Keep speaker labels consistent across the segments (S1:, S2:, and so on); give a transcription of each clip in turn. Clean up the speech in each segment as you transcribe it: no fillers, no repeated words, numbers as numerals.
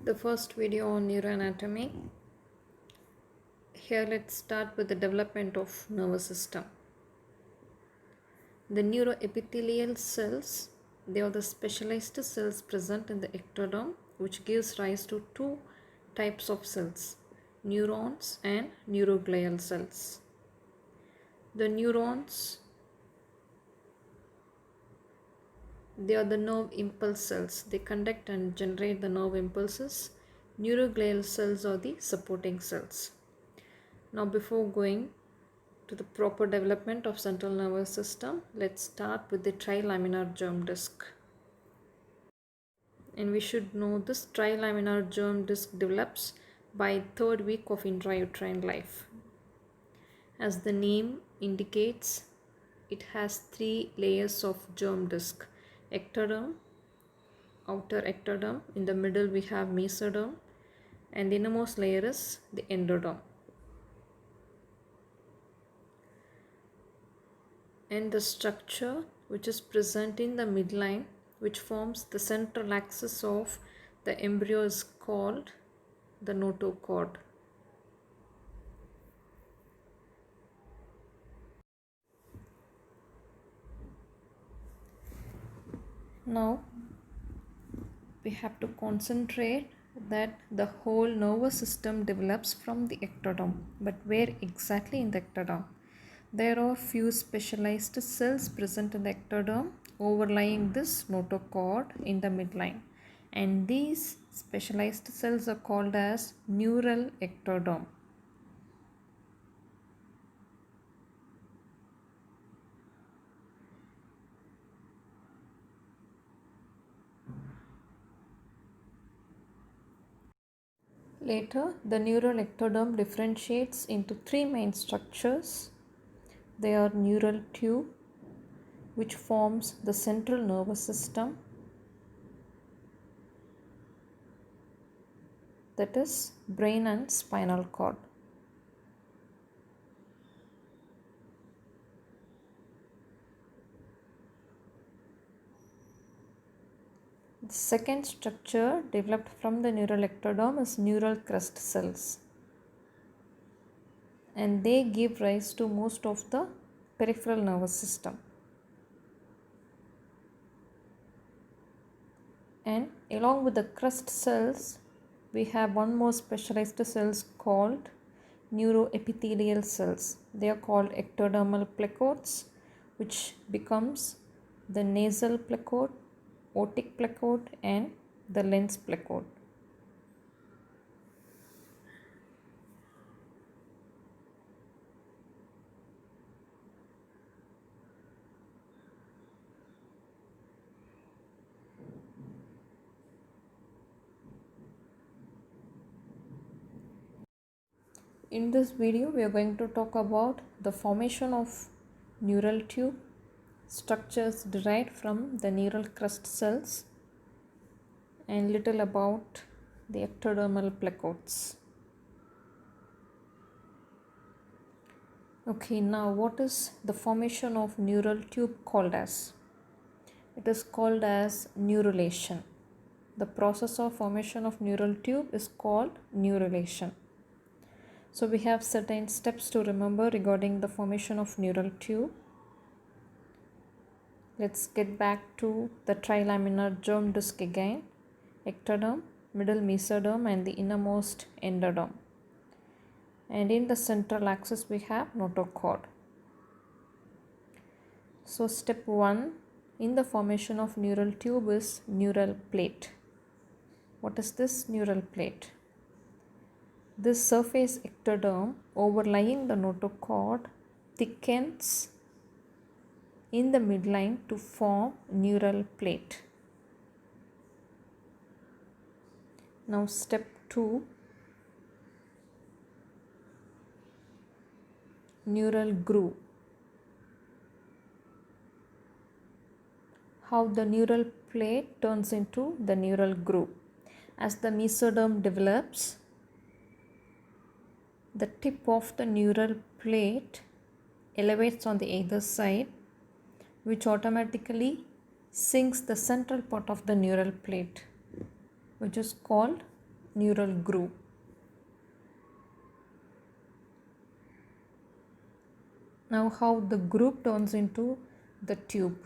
S1: The first video on neuroanatomy. Here let's start with the development of nervous system. The neuroepithelial cells, they are the specialized cells present in the ectoderm which gives rise to two types of cells, neurons and neuroglial cells. The neurons, they are the nerve impulse cells. They conduct and generate the nerve impulses. Neuroglial cells are the supporting cells. Now before going to the proper development of central nervous system, let's start with the trilaminar germ disc. And we should know this trilaminar germ disc develops by third week of intrauterine life. As the name indicates, it has three layers of germ disc: ectoderm, outer ectoderm, in the middle we have mesoderm, and the innermost layer is the endoderm. And the structure which is present in the midline, which forms the central axis of the embryo, is called the notochord. Now we have to concentrate that the whole nervous system develops from the ectoderm. But where exactly in the ectoderm? There are few specialized cells present in the ectoderm overlying this notochord in the midline, and these specialized cells are called as neural ectoderm. Later, the neural ectoderm differentiates into three main structures. They are neural tube, which forms the central nervous system, that is brain and spinal cord. The second structure developed from the neural ectoderm is neural crest cells, and they give rise to most of the peripheral nervous system. And along with the crest cells, we have one more specialized cells called neuroepithelial cells. They are called ectodermal placards, which becomes the nasal placard, otic placard, and the lens placard. In this video, we are going to talk about the formation of neural tube, structures derived from the neural crest cells, and little about the ectodermal placards. Okay, now what is the formation of neural tube called as? It is called as neurulation. The process of formation of neural tube is called neurulation. So we have certain steps to remember regarding the formation of neural tube. Let's get back to the trilaminar germ disc again. Ectoderm, middle mesoderm, and the innermost endoderm. And in the central axis we have notochord. So step 1 in the formation of neural tube is neural plate. What is this neural plate? This surface ectoderm overlying the notochord thickens in the midline to form neural plate. Now step 2, neural groove. How the neural plate turns into the neural groove. As the mesoderm develops, the tip of the neural plate elevates on the either side, which automatically sinks the central part of the neural plate, which is called neural groove. Now how the groove turns into the tube.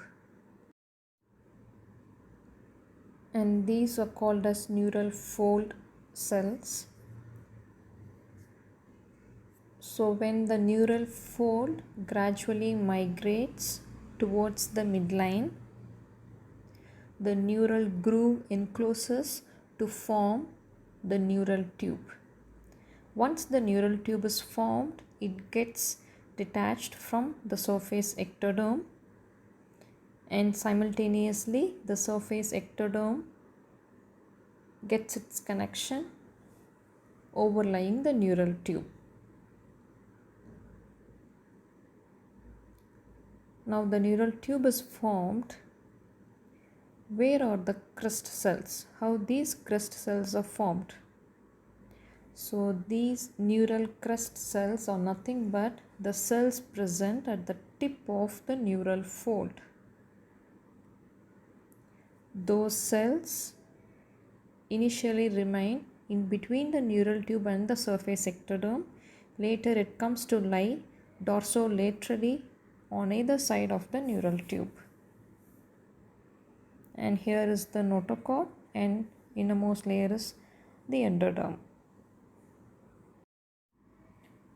S1: And these are called as neural fold cells. So when the neural fold gradually migrates towards the midline, the neural groove encloses to form the neural tube. Once the neural tube is formed, it gets detached from the surface ectoderm, and simultaneously the surface ectoderm gets its connection overlying the neural tube. Now the neural tube is formed. Where are the crest cells? How these crest cells are formed? So these neural crest cells are nothing but the cells present at the tip of the neural fold. Those cells initially remain in between the neural tube and the surface ectoderm. Later it comes to lie dorsolaterally on either side of the neural tube. And here is the notochord, and innermost layer is the endoderm.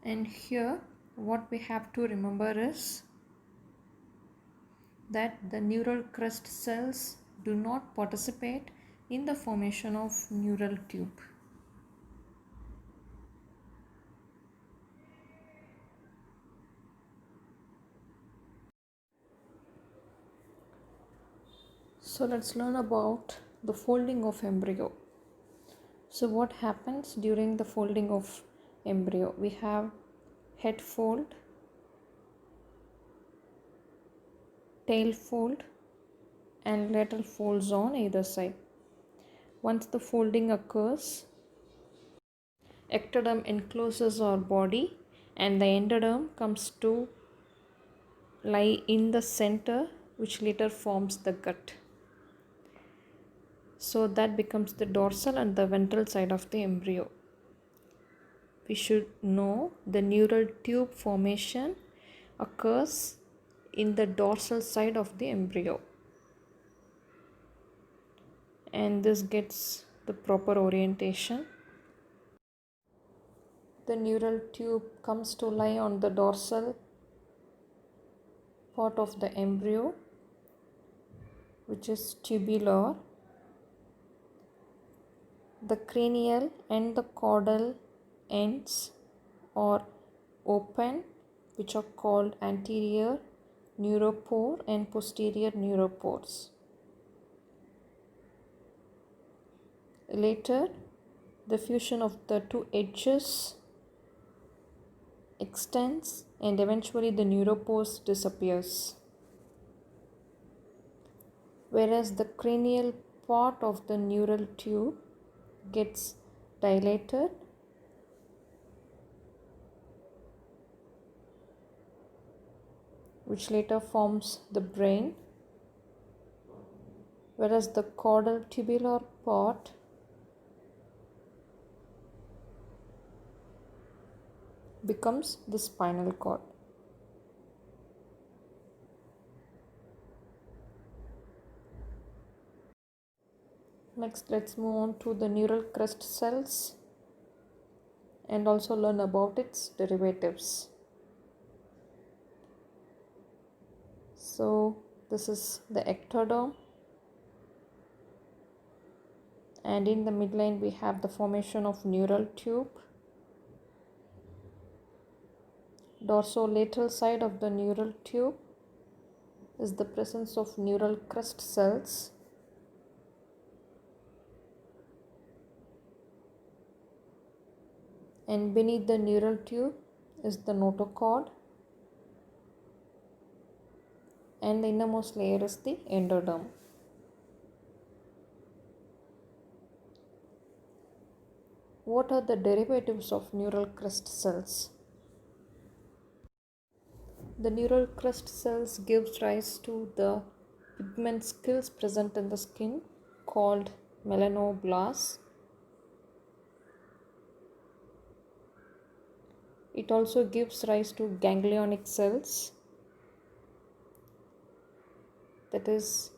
S1: And here what we have to remember is that the neural crest cells do not participate in the formation of neural tube. So let's learn about the folding of embryo. So what happens during the folding of embryo? We have head fold, tail fold, and lateral folds on either side. Once the folding occurs, ectoderm encloses our body and the endoderm comes to lie in the center, which later forms the gut. So that becomes the dorsal and the ventral side of the embryo. We should know the neural tube formation occurs in the dorsal side of the embryo, and this gets the proper orientation. The neural tube comes to lie on the dorsal part of the embryo, which is tubular. The cranial and the caudal ends are open, which are called anterior neuropore and posterior neuropores. Later, the fusion of the two edges extends and eventually the neuropores disappears. Whereas the cranial part of the neural tube gets dilated which later forms the brain, whereas the caudal tubular part becomes the spinal cord. Next, let's move on to the neural crest cells and also learn about its derivatives. So this is the ectoderm, and in the midline we have the formation of neural tube. Dorsolateral side of the neural tube is the presence of neural crest cells. And beneath the neural tube is the notochord, and the innermost layer is the endoderm. What are the derivatives of neural crest cells? The neural crest cells gives rise to the pigment scales present in the skin called melanoblasts. It also gives rise to ganglionic cells, that is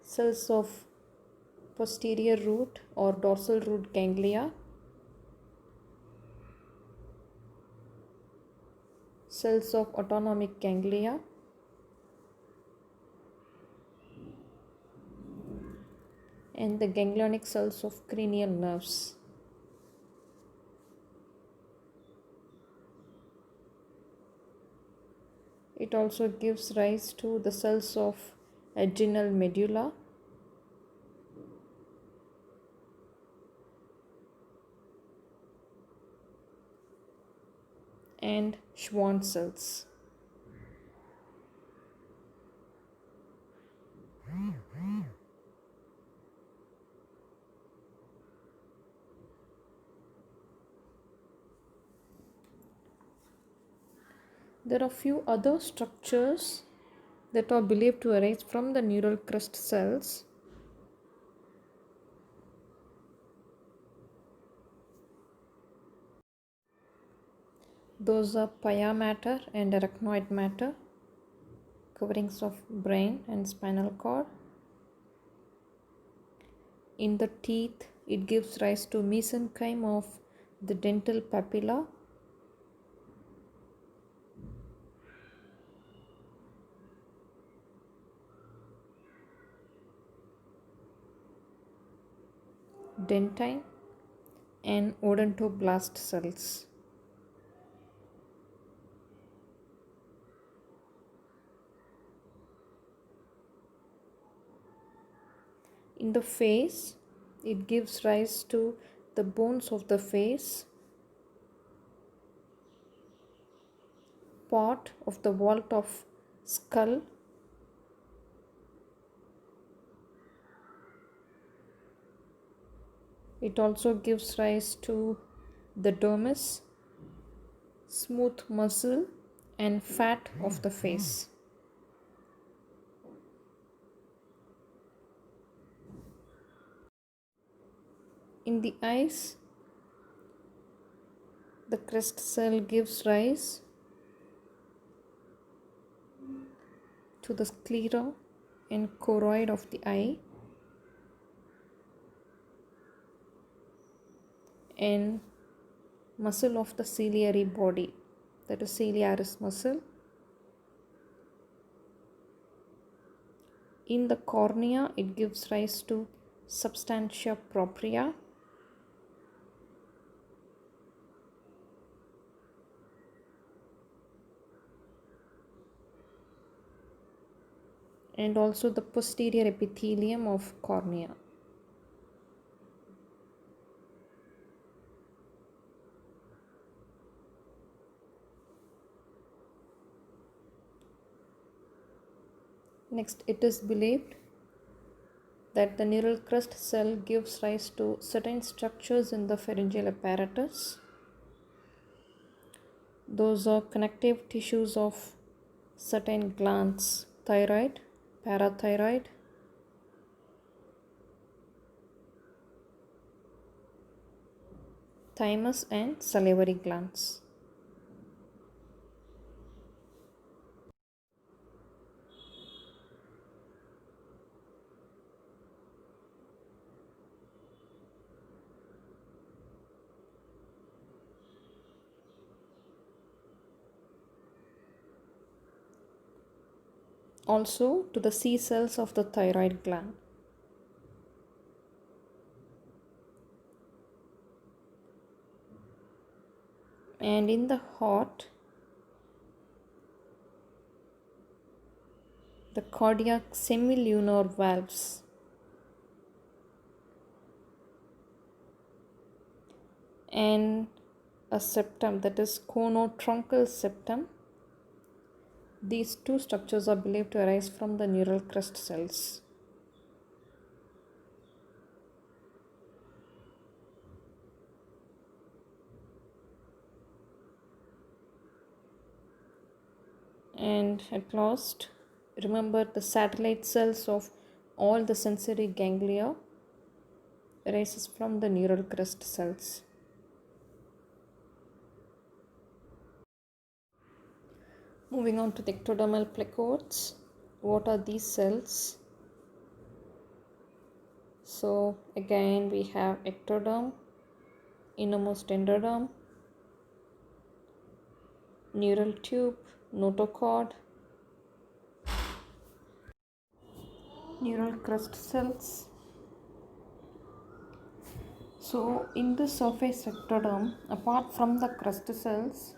S1: cells of posterior root or dorsal root ganglia, cells of autonomic ganglia, and the ganglionic cells of cranial nerves. It also gives rise to the cells of adrenal medulla and Schwann cells. There are few other structures that are believed to arise from the neural crest cells. Those are pia mater and arachnoid matter, coverings of brain and spinal cord. In the teeth, it gives rise to mesenchyme of the dental papilla. Dentine and odontoblast cells. In the face, it gives rise to the bones of the face, part of the vault of skull, it also gives rise to the dermis, smooth muscle and fat of the face. In the eyes, the crest cell gives rise to the sclera and choroid of the eye and muscle of the ciliary body, that is ciliaris muscle. In the cornea, it gives rise to substantia propria. And also the posterior epithelium of cornea. Next, it is believed that the neural crest cell gives rise to certain structures in the pharyngeal apparatus. Those are connective tissues of certain glands: thyroid, parathyroid, thymus and salivary glands. Also to the C cells of the thyroid gland. And in the heart, the cardiac semilunar valves. And a septum, that is conotruncal septum. These two structures are believed to arise from the neural crest cells. And at last, remember the satellite cells of all the sensory ganglia arises from the neural crest cells. Moving on to the ectodermal placards. What are these cells? So again we have ectoderm, innermost endoderm, neural tube, notochord, neural crest cells. So in the surface ectoderm, apart from the crest cells,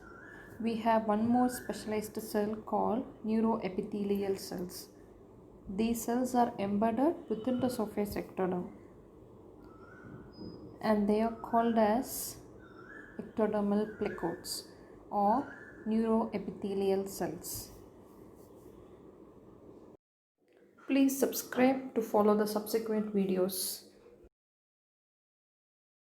S1: we have one more specialized cell called neuroepithelial cells. These cells are embedded within the surface ectoderm and they are called as ectodermal placards or neuroepithelial cells. Please subscribe to follow the subsequent videos.